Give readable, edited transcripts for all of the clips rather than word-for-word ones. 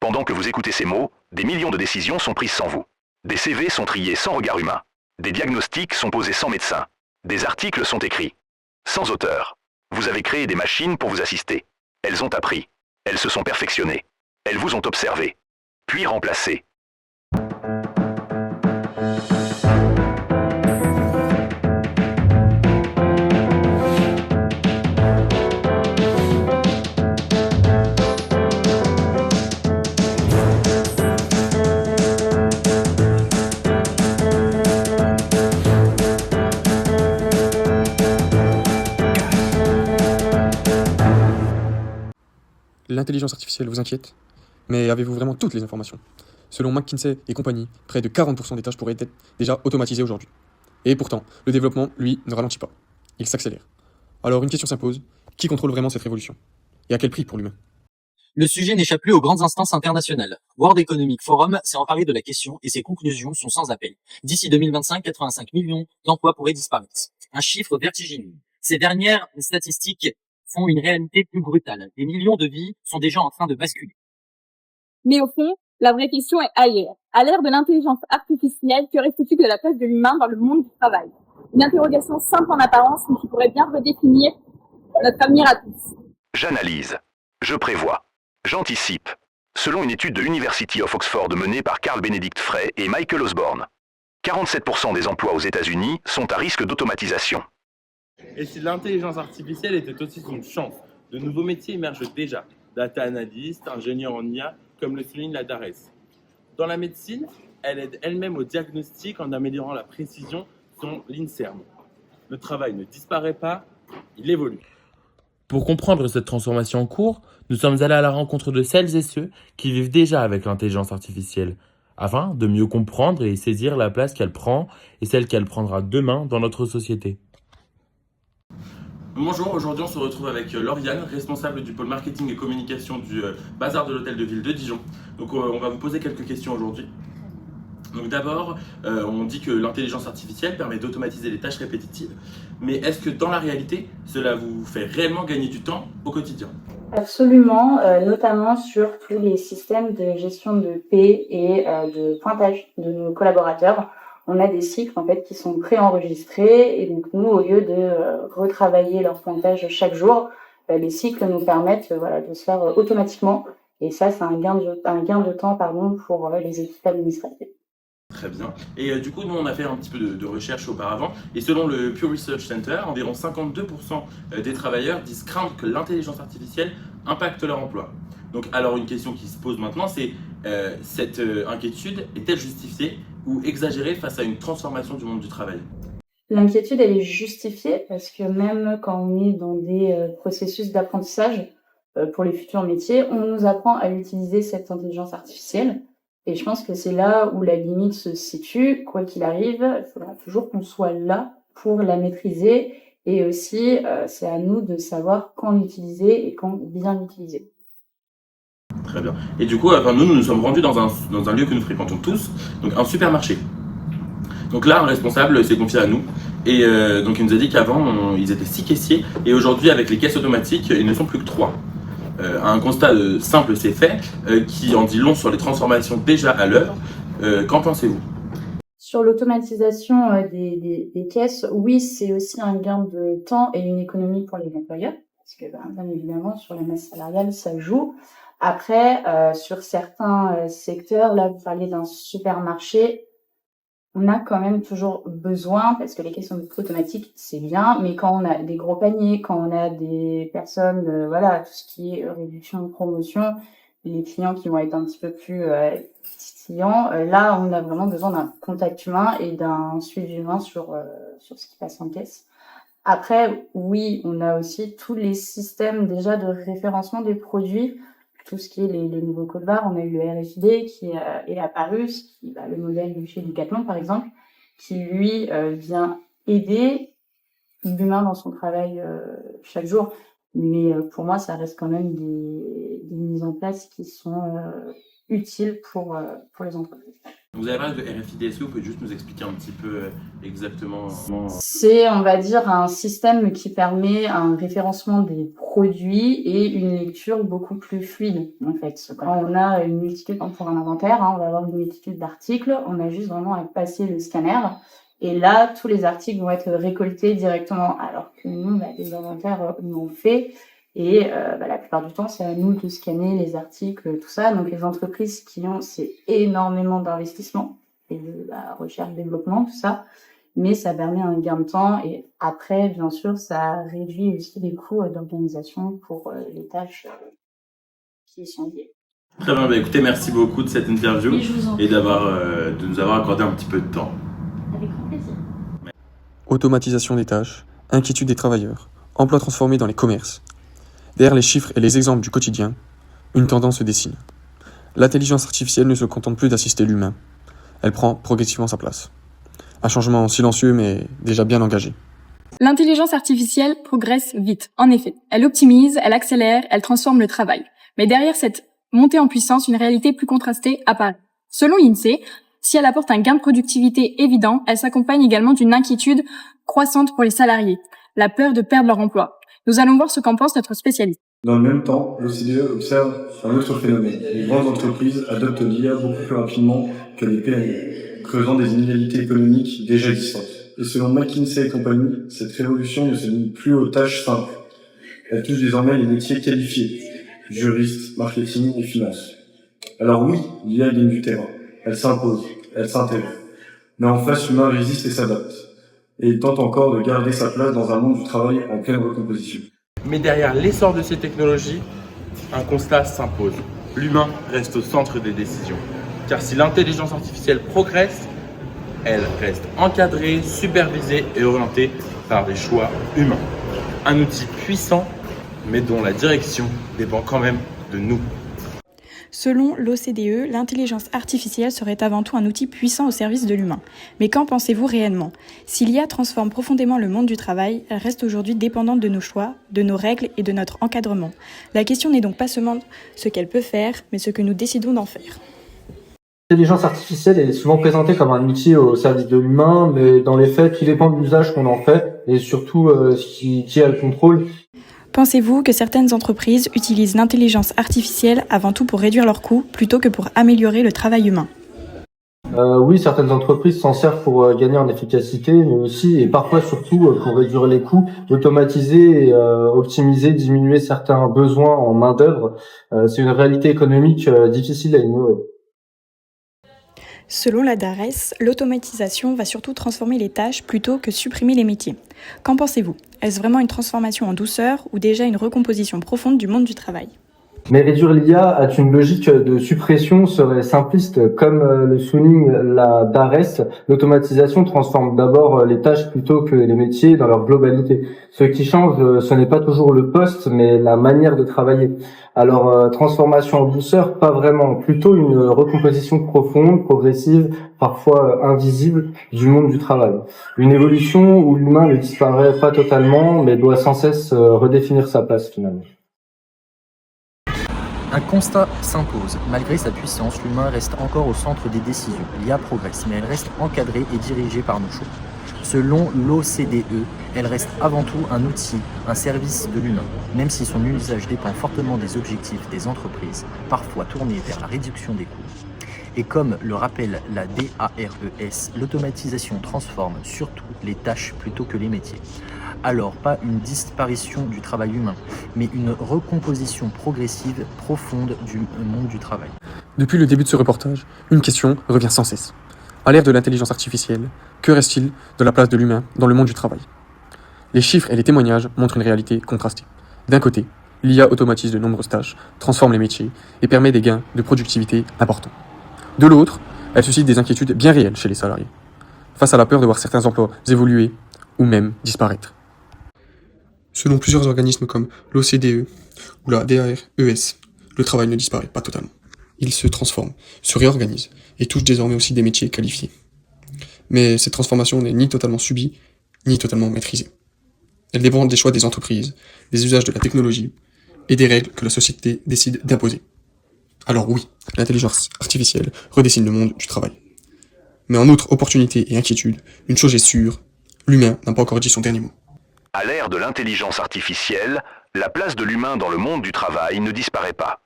Pendant que vous écoutez ces mots, des millions de décisions sont prises sans vous. Des CV sont triés sans regard humain. Des diagnostics sont posés sans médecin. Des articles sont écrits sans auteur. Vous avez créé des machines pour vous assister. Elles ont appris. Elles se sont perfectionnées. Elles vous ont observé. Puis remplacé. L'intelligence artificielle vous inquiète? Mais avez-vous vraiment toutes les informations? Selon McKinsey et compagnie, près de 40% des tâches pourraient être déjà automatisées aujourd'hui. Et pourtant, le développement, lui, ne ralentit pas. Il s'accélère. Alors une question s'impose, qui contrôle vraiment cette révolution? Et à quel prix pour l'humain? Le sujet n'échappe plus aux grandes instances internationales. World Economic Forum s'est emparé de la question et ses conclusions sont sans appel. D'ici 2025, 85 millions d'emplois pourraient disparaître. Un chiffre vertigineux. Ces dernières statistiques font une réalité plus brutale. Des millions de vies sont déjà en train de basculer. Mais au fond, la vraie question est ailleurs. À l'ère de l'intelligence artificielle, que reste-t-il de la place de l'humain dans le monde du travail? Une interrogation simple en apparence, mais qui pourrait bien redéfinir notre avenir à tous. J'analyse. Je prévois. J'anticipe. Selon une étude de l'University of Oxford menée par Carl Benedict Frey et Michael Osborne, 47% des emplois aux États-Unis sont à risque d'automatisation. Et si l'intelligence artificielle était aussi une chance, de nouveaux métiers émergent déjà. Data analyst, ingénieur en IA, comme le souligne la DARES. Dans la médecine, elle aide elle-même au diagnostic en améliorant la précision selon l'INSERM. Le travail ne disparaît pas, il évolue. Pour comprendre cette transformation en cours, nous sommes allés à la rencontre de celles et ceux qui vivent déjà avec l'intelligence artificielle, afin de mieux comprendre et saisir la place qu'elle prend et celle qu'elle prendra demain dans notre société. Bonjour, aujourd'hui on se retrouve avec Lauriane, responsable du pôle marketing et communication du Bazar de l'Hôtel de Ville de Dijon. Donc on va vous poser quelques questions aujourd'hui. Donc d'abord, on dit que l'intelligence artificielle permet d'automatiser les tâches répétitives, mais est-ce que dans la réalité, cela vous fait réellement gagner du temps au quotidien? Absolument, notamment sur tous les systèmes de gestion de paie et de pointage de nos collaborateurs. On a des cycles en fait qui sont préenregistrés et donc nous, au lieu de retravailler leur pointage chaque jour, les cycles nous permettent de se faire automatiquement. Et ça, c'est un gain de temps pour les équipes administratives. Très bien. Et du coup, nous, on a fait un petit peu de recherche auparavant. Et selon le Pew Research Center, environ 52% des travailleurs disent craindre que l'intelligence artificielle impacte leur emploi. Donc, alors, une question qui se pose maintenant, c'est cette inquiétude est-elle justifiée ou exagérée face à une transformation du monde du travail? L'inquiétude, elle est justifiée parce que même quand on est dans des processus d'apprentissage pour les futurs métiers, on nous apprend à utiliser cette intelligence artificielle. Et je pense que c'est là où la limite se situe. Quoi qu'il arrive, il faudra toujours qu'on soit là pour la maîtriser. Et aussi, c'est à nous de savoir quand l'utiliser et quand bien l'utiliser. Très bien. Et du coup, nous nous sommes rendus dans un lieu que nous fréquentons tous, donc un supermarché. Donc là, un responsable s'est confié à nous. Et donc il nous a dit qu'avant, ils étaient 6 caissiers. Et aujourd'hui, avec les caisses automatiques, ils ne sont plus que 3. Un constat simple s'est fait, qui en dit long sur les transformations déjà à l'œuvre. Qu'en pensez-vous? Sur l'automatisation des caisses, oui, c'est aussi un gain de temps et une économie pour les employeurs, parce que bien évidemment, sur la masse salariale, ça joue. Après, sur certains secteurs, là, vous parliez d'un supermarché, on a quand même toujours besoin, parce que les caisses automatiques, c'est bien, mais quand on a des gros paniers, quand on a des personnes, tout ce qui est réduction de promotion, les clients qui vont être un petit peu plus titillants, là, on a vraiment besoin d'un contact humain et d'un suivi humain sur ce qui passe en caisse. Après, oui, on a aussi tous les systèmes déjà de référencement des produits, tout ce qui est les nouveaux codes barres. On a eu le RFID qui est apparu, le modèle de chez Decathlon par exemple, qui lui vient aider l'humain dans son travail chaque jour. Mais pour moi, ça reste quand même des mises en place qui sont utiles pour les entreprises. Vous avez parlé de RFID, est-ce que vous pouvez juste nous expliquer un petit peu exactement C'est, on va dire, un système qui permet un référencement des produits et une lecture beaucoup plus fluide, en fait. Quand on a une multitude, pour un inventaire, on va avoir une multitude d'articles, on a juste vraiment à passer le scanner. Et là, tous les articles vont être récoltés directement, alors que nous, les inventaires, on fait. Et la plupart du temps, c'est à nous de scanner les articles, tout ça. Donc, les entreprises qui ont, c'est énormément d'investissement et de recherche, développement, tout ça. Mais ça permet un gain de temps. Et après, bien sûr, ça réduit aussi les coûts d'organisation pour les tâches qui y sont liées. Très bien, écoutez, merci beaucoup de cette interview et de nous avoir accordé un petit peu de temps. Avec grand plaisir. Automatisation des tâches, inquiétude des travailleurs, emploi transformé dans les commerces. Derrière les chiffres et les exemples du quotidien, une tendance se dessine. L'intelligence artificielle ne se contente plus d'assister l'humain. Elle prend progressivement sa place. Un changement silencieux mais déjà bien engagé. L'intelligence artificielle progresse vite, en effet. Elle optimise, elle accélère, elle transforme le travail. Mais derrière cette montée en puissance, une réalité plus contrastée apparaît. Selon l'INSEE, si elle apporte un gain de productivité évident, elle s'accompagne également d'une inquiétude croissante pour les salariés, la peur de perdre leur emploi. Nous allons voir ce qu'en pense notre spécialiste. Dans le même temps, l'OCDE observe un autre phénomène. Les grandes entreprises adoptent l'IA beaucoup plus rapidement que les PME, creusant des inégalités économiques déjà existantes. Et selon McKinsey et compagnie, cette révolution ne se limite plus aux tâches simples. Elle touche désormais les métiers qualifiés, juristes, marketing et finance. Alors oui, l'IA gagne du terrain. Elle s'impose, elle s'intègre. Mais en face, l'humain résiste et s'adapte. Et il tente encore de garder sa place dans un monde du travail en pleine recomposition. Mais derrière l'essor de ces technologies, un constat s'impose. L'humain reste au centre des décisions. Car si l'intelligence artificielle progresse, elle reste encadrée, supervisée et orientée par des choix humains. Un outil puissant, mais dont la direction dépend quand même de nous. Selon l'OCDE, l'intelligence artificielle serait avant tout un outil puissant au service de l'humain. Mais qu'en pensez-vous réellement ? Si l'IA transforme profondément le monde du travail, elle reste aujourd'hui dépendante de nos choix, de nos règles et de notre encadrement. La question n'est donc pas seulement ce qu'elle peut faire, mais ce que nous décidons d'en faire. L'intelligence artificielle est souvent présentée comme un outil au service de l'humain, mais dans les faits, tout dépend de l'usage qu'on en fait et surtout qui a le contrôle. Pensez-vous que certaines entreprises utilisent l'intelligence artificielle avant tout pour réduire leurs coûts plutôt que pour améliorer le travail humain ? Oui, certaines entreprises s'en servent pour gagner en efficacité, mais aussi et parfois surtout pour réduire les coûts, automatiser, et, optimiser, diminuer certains besoins en main-d'œuvre. C'est une réalité économique difficile à ignorer. Selon la DARES, l'automatisation va surtout transformer les tâches plutôt que supprimer les métiers. Qu'en pensez-vous ? Est-ce vraiment une transformation en douceur ou déjà une recomposition profonde du monde du travail ? Mais réduire l'IA à une logique de suppression serait simpliste. Comme le souligne la DARES, l'automatisation transforme d'abord les tâches plutôt que les métiers dans leur globalité. Ce qui change, ce n'est pas toujours le poste, mais la manière de travailler. Alors, transformation en douceur, pas vraiment. Plutôt une recomposition profonde, progressive, parfois invisible, du monde du travail. Une évolution où l'humain ne disparaît pas totalement, mais doit sans cesse redéfinir sa place finalement. Un constat s'impose. Malgré sa puissance, l'humain reste encore au centre des décisions. L'IA progresse, mais elle reste encadrée et dirigée par nos choix. Selon l'OCDE, elle reste avant tout un outil, un service de l'humain, même si son usage dépend fortement des objectifs des entreprises, parfois tournés vers la réduction des coûts. Et comme le rappelle la DARES, l'automatisation transforme surtout les tâches plutôt que les métiers. Alors, pas une disparition du travail humain, mais une recomposition progressive, profonde du monde du travail. Depuis le début de ce reportage, une question revient sans cesse. À l'ère de l'intelligence artificielle, que reste-t-il de la place de l'humain dans le monde du travail ? Les chiffres et les témoignages montrent une réalité contrastée. D'un côté, l'IA automatise de nombreuses tâches, transforme les métiers et permet des gains de productivité importants. De l'autre, elle suscite des inquiétudes bien réelles chez les salariés, face à la peur de voir certains emplois évoluer ou même disparaître. Selon plusieurs organismes comme l'OCDE ou la DARES, le travail ne disparaît pas totalement. Il se transforme, se réorganise et touche désormais aussi des métiers qualifiés. Mais cette transformation n'est ni totalement subie, ni totalement maîtrisée. Elle dépend des choix des entreprises, des usages de la technologie et des règles que la société décide d'imposer. Alors oui, l'intelligence artificielle redessine le monde du travail. Mais en outre opportunité et inquiétude, une chose est sûre, l'humain n'a pas encore dit son dernier mot. À l'ère de l'intelligence artificielle, la place de l'humain dans le monde du travail ne disparaît pas.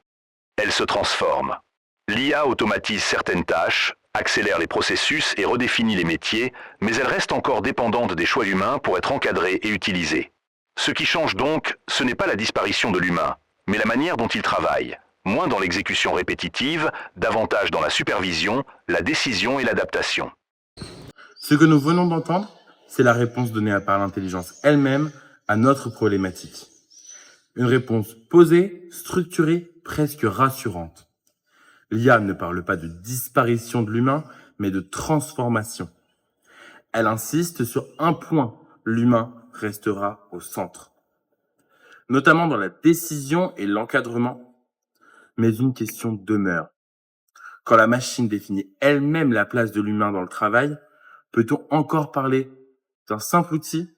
Elle se transforme. L'IA automatise certaines tâches, accélère les processus et redéfinit les métiers, mais elle reste encore dépendante des choix humains pour être encadrée et utilisée. Ce qui change donc, ce n'est pas la disparition de l'humain, mais la manière dont il travaille. Moins dans l'exécution répétitive, davantage dans la supervision, la décision et l'adaptation. Ce que nous venons d'entendre, c'est la réponse donnée par l'intelligence elle-même à notre problématique. Une réponse posée, structurée, presque rassurante. L'IA ne parle pas de disparition de l'humain, mais de transformation. Elle insiste sur un point, l'humain restera au centre. Notamment dans la décision et l'encadrement. Mais une question demeure. Quand la machine définit elle-même la place de l'humain dans le travail, peut-on encore parler d'un simple outil